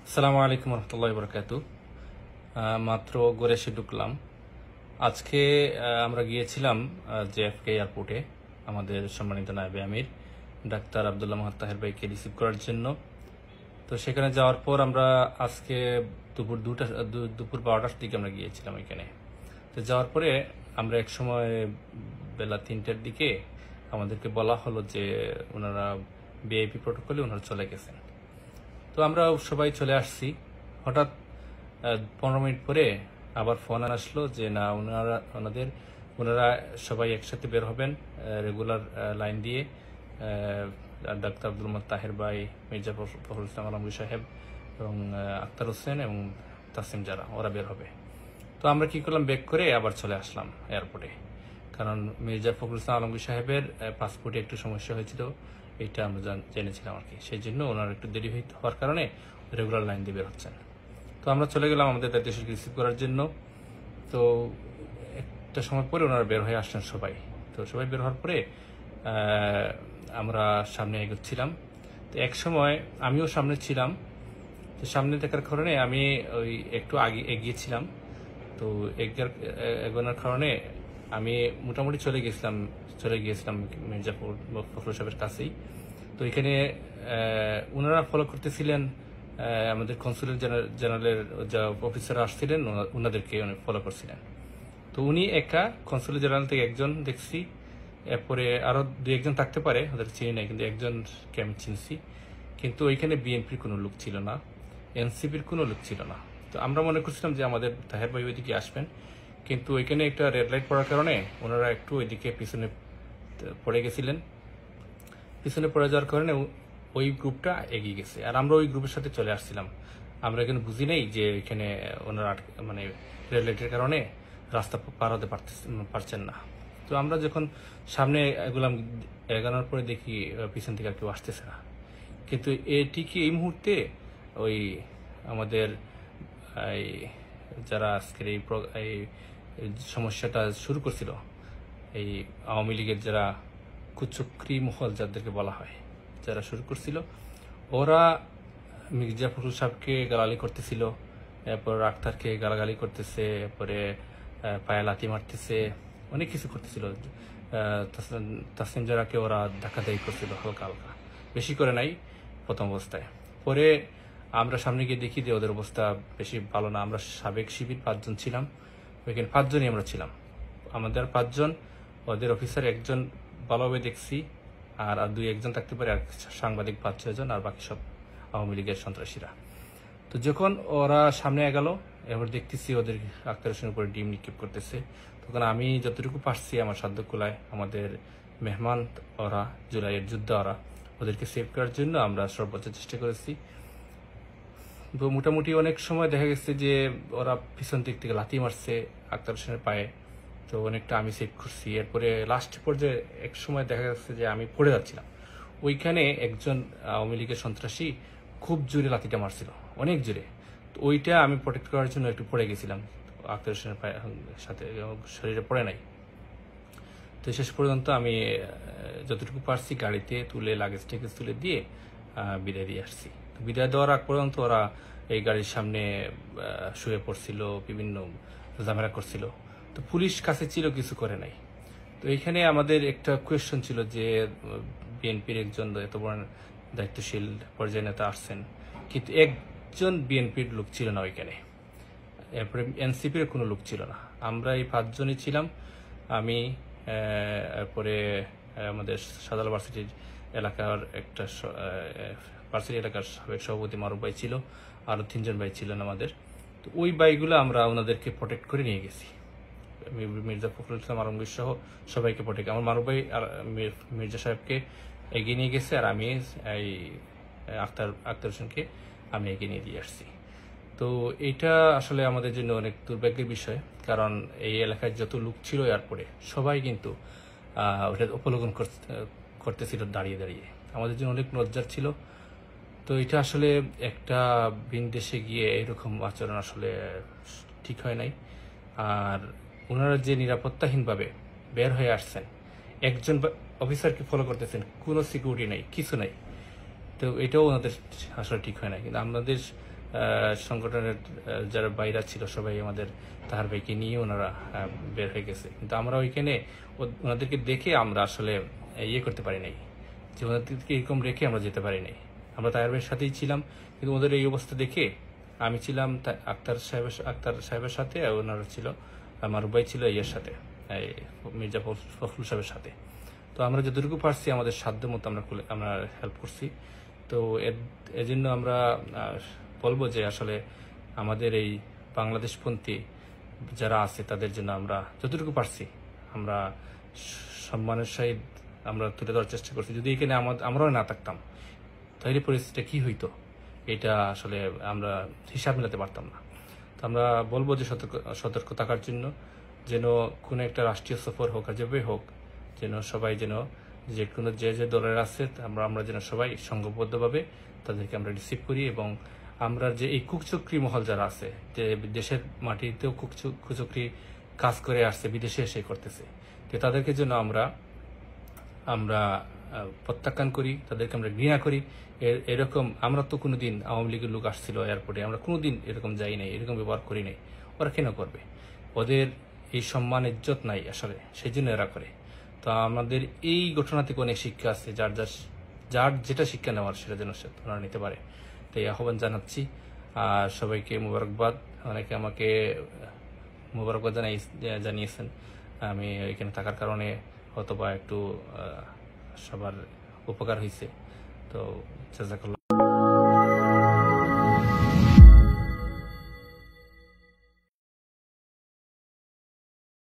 আসসালামু আলাইকুম রহমতুল্লাহ বরকাতু। মাত্র ঘরে এসে ঢুকলাম। আজকে আমরা গিয়েছিলাম জেএফকে এয়ারপোর্টে আমাদের সম্মানিত নায়েবে আমির ডাক্তার আবদুল্লাহ মাহাত তাহের ভাইকে রিসিভ করার জন্য। তো সেখানে যাওয়ার পর আমরা আজকে দুপুর 12টার দিকে আমরা গিয়েছিলাম এখানে। তো যাওয়ার পরে আমরা এক সময় বেলা 3টার দিকে আমাদেরকে বলা হলো যে ওনারা ভিআইপি প্রোটোকলে ওনারা চলে গেছেন। তো আমরা সবাই চলে আসছি। হঠাৎ 15 মিনিট পরে আবার ফোন আসলো যে না, ওনারা সবাই একসাথে বের হবেন রেগুলার লাইন দিয়ে। ডাক্তার আব্দুল মাহাত তাহের ভাই, মির্জা ফখরুল ইসলাম আলমগীর সাহেব এবং আক্তার হোসেন এবং তাসিম যারা ওরা বের হবে। তো আমরা কি করলাম, ব্যাক করে আবার চলে আসলাম এয়ারপোর্টে, কারণ মির্জা ফখরুল ইসলাম আলমগীর সাহেবের পাসপোর্টে একটু সমস্যা হয়েছিল, এটা আমরা জেনেছিলাম আর কি। সেই জন্য ওনার একটু দেরি হওয়ার কারণে রেগুলার লাইন দিয়ে বের হচ্ছেন। তো আমরা চলে গেলাম আমাদের দায়িত্বশীলকে রিসিভ করার জন্য। তো একটা সময় পরে ওনারা বের হয়ে আসছেন সবাই। তো সবাই বের হওয়ার পরে আমরা সামনে এগোচ্ছিলাম। তো এক সময় আমিও সামনে ছিলাম। তো সামনে থাকার কারণে আমি ওই একটু আগে এগিয়েছিলাম। তো এগোনোর কারণে আমি মোটামুটি চলে গিয়েছিলাম মির্জা ফখরুল সাহেবের কাছেই। তো এখানে ওনারা ফলো করতেছিলেন আমাদের কনসুলেট জেনারেলের যা অফিসার আসছিলেন ওনাদেরকে ফলো করছিলেন। তো উনি একা কনসুলেট জেনারেল থেকে একজন দেখছি, এরপরে আরো 2-1জন থাকতে পারে, ওদের চিনি নাই, কিন্তু একজনকে আমি চিনছি। কিন্তু ওইখানে বিএনপির কোনো লোক ছিল না, এনসিপির কোনো লোক ছিল না। তো আমরা মনে করছিলাম যে আমাদের তাহের ভাই ওইদিকে আসবেন, কিন্তু ওইখানে একটা রেড লাইট পড়ার কারণে ওনারা একটু ওইদিকে পিছনে পড়ে গেছিলেন। পিছনে পড়ে যাওয়ার কারণে ওই গ্রুপটা এগিয়ে গেছে, আর আমরা ওই গ্রুপের সাথে চলে আসছিলাম। আমরা এখানে বুঝি নেই যে এখানে ওনারা মানে রেড লাইটের কারণে রাস্তা পার হতে পারছেন না। তো আমরা যখন সামনে এগোনোর পরে দেখি পিছন থেকে আর কেউ আসতেছে না। কিন্তু এটিকে এই মুহূর্তে ওই আমাদের যারা আজকের এই সমস্যাটা শুরু করছিল, এই আওয়ামী লীগের যারা কুচক্রী মহল যাদেরকে বলা হয়, যারা শুরু করছিল, ওরা মির্জা ফখরুল সাহেবকে গালাগালি করতেছিল, এরপর আক্তারকে গালাগালি করতেছে, এরপরে পায়ে লাথি মারতেছে, অনেক কিছু করতেছিল। তাসিম জারাকে ওরা ধাক্কাধাক্কি করছিল হালকা হালকা, বেশি করে নাই প্রথম অবস্থায়। পরে আমরা সামনে গিয়ে দেখি যে ওদের অবস্থা বেশি ভালো না। আমরা সাবেক শিবির 5 জন ছিলাম, ওইখানে 5 জনই আমরা ছিলাম। আমাদের 5 জন, ওদের অফিসার 1জন ভালোভাবে দেখছি, আর 2-1জন থাকতে পারে, আর সাংবাদিক 5-6 জন, আর বাকি সব আওয়ামী লীগের সন্ত্রাসীরা। তো যখন ওরা সামনে এগালো, এবার দেখতেছি ওদের আক্তার হোসেনের উপরে ডিম নিক্ষেপ করতেছে। তখন আমি যতটুকু পারছি আমার সাধ্য কুলায়, আমাদের মেহমান ওরা, জুলাইয়ের যুদ্ধ ওরা, ওদেরকে সেভ করার জন্য আমরা সর্বোচ্চ চেষ্টা করেছি। তো মোটামুটি অনেক সময় দেখা গেছে যে ওরা পিছন দিক থেকে লাথি মারছে আক্তার হোসেনের পায়ে, তো অনেকটা আমি সেভ করছি। এরপরে লাস্ট পর্যায়ে এক সময় দেখা যাচ্ছে যে আমি পড়ে যাচ্ছিলাম, ওইখানে একজন আওয়ামী লীগের সন্ত্রাসী খুব জোরে লাথিটা মারছিল, অনেক জোরে। তো ওইটা আমি প্রোটেক্ট করার জন্য একটু পড়ে গেছিলাম, আক্তার হোসেনের সাথে শরীরে পড়ে নাই। তো শেষ পর্যন্ত আমি যতটুকু পারছি গাড়িতে তুলে লাগেজ টেগেজ তুলে দিয়ে বিদায় দিয়ে আসছি। বিদায় দেওয়ার আগ পর্যন্ত ওরা এই গাড়ির সামনে শুয়ে পড়ছিল, বিভিন্ন ঝামেলা করছিল। তো পুলিশ কাছে ছিল, কিছু করে নাই। তো এইখানে আমাদের একটা কোয়েশ্চন ছিল যে বিএনপির একজন এত বড় দায়িত্বশীল পর্যায়ে নেতা আসছেন, কিন্তু একজন বিএনপির লোক ছিল না ওইখানে, এরপরে এনসিপির কোনো লোক ছিল না। আমরা এই 5 জনই ছিলাম। আমি এরপরে আমাদের সাদাল ভার্সিটির এলাকার একটা ভার্সিটি এলাকার সাবেক সভাপতি মারুফ ভাই ছিল, আরো 3জন ভাই ছিলেন আমাদের। তো ওই ভাইগুলো আমরা ওনাদেরকে প্রোটেক্ট করে নিয়ে গেছি, মির্জা ফখরুল ইসলাম আলমগীর সহ সবাইকে প্রোটেক্ট। আমার মারুফ ভাই আর মির্জা সাহেবকে এগিয়ে নিয়ে গেছে, আর আমি এই আক্তার হোসেনকে আমি এগিয়ে নিয়ে দিয়ে আসছি। তো এটা আসলে আমাদের জন্য অনেক দুর্ভাগ্যের বিষয়, কারণ এই এলাকায় যত লোক ছিল এয়ারপোর্টে সবাই কিন্তু ওটা উপলক্ষণ করতেছিল দাঁড়িয়ে দাঁড়িয়ে, আমাদের জন্য অনেক লজ্জার ছিল। তো এটা আসলে একটা ভিন দেশে গিয়ে এরকম আচরণ আসলে ঠিক হয় নাই। আর ওনারা যে নিরাপত্তাহীনভাবে বের হয়ে আসছেন, একজন অফিসারকে ফলো করতেছেন, কোনো সিকিউরিটি নাই, কিছু নাই। তো এটাও ওনাদের আসলে ঠিক হয় না। কিন্তু আমাদের সংগঠনের যারা বাইরা ছিল সবাই আমাদের তাহার ভাইকে নিয়ে ওনারা বের হয়ে গেছে, কিন্তু আমরা ওইখানে ওনাদেরকে দেখে আমরা আসলে ইয়ে করতে পারি নাই, যে ওনাদেরকে এরকম রেখে আমরা যেতে পারি নাই। আমরা তাহার ভাইয়ের সাথেই ছিলাম, কিন্তু ওদের এই অবস্থা দেখে আমি ছিলাম আক্তার সাহেবের সাথে, আর ওনারা ছিল আমার ভাই ছিল ইয়ের সাথে, মির্জা ফখরুল সাহেবের সাথে। তো আমরা যতটুকু পারছি আমাদের সাধ্য মতো আমরা হেল্প করছি। তো এজন্য আমরা বলবো যে আসলে আমাদের এই বাংলাদেশপন্থী যারা আছে তাদের জন্য আমরা যতটুকু পারছি আমরা সম্মানের সহিত আমরা তুলে ধরার চেষ্টা করছি। যদি এখানে আমরাও না থাকতাম তাহলে পরিস্থিতিটা কি হইতো এটা আসলে আমরা হিসাব মেলাতে পারতাম না। তো আমরা বলবো যে সতর্ক থাকার জন্য, যেন কোনো একটা রাষ্ট্রীয় সফর হোক আর যেভাবে হোক, যেন সবাই যেন যে দলের আছে আমরা যেন সবাই সংঘবদ্ধভাবে তাদেরকে আমরা রিসিভ করি, এবং আমরা যে এই কুচক্রি মহল যারা আছে, যে দেশের মাটিতেও কুচক্রি কাজ করে আসছে, বিদেশে এসে করতেছে, তো তাদেরকে জন্য আমরা প্রত্যাখ্যান করি, তাদেরকে আমরা ঘৃণা করি। এরকম আমরা তো কোনোদিন আওয়ামী লীগের লোক আসছিল এয়ারপোর্টে, আমরা কোনোদিন এরকম যাই নাই, এরকম ব্যবহার করি নাই। ওরা কেন করবে? ওদের এই সম্মান ইজ্জত নাই আসলে, সেই জন্য এরা করে। তো আমাদের এই ঘটনা থেকে অনেক শিক্ষা আছে, যার যেটা শিক্ষা নেওয়ার সেটা যেন ওনারা নিতে পারে। তাই আহ্বান জানাচ্ছি। আর সবাইকে মোবারকবাদ। অনেকে আমাকে মোবারকবাদ জানিয়েছেন আমি এখানে থাকার কারণে, অথবা একটু সবার উপকার হয়েছে। তো জাযাকাল্লাহ।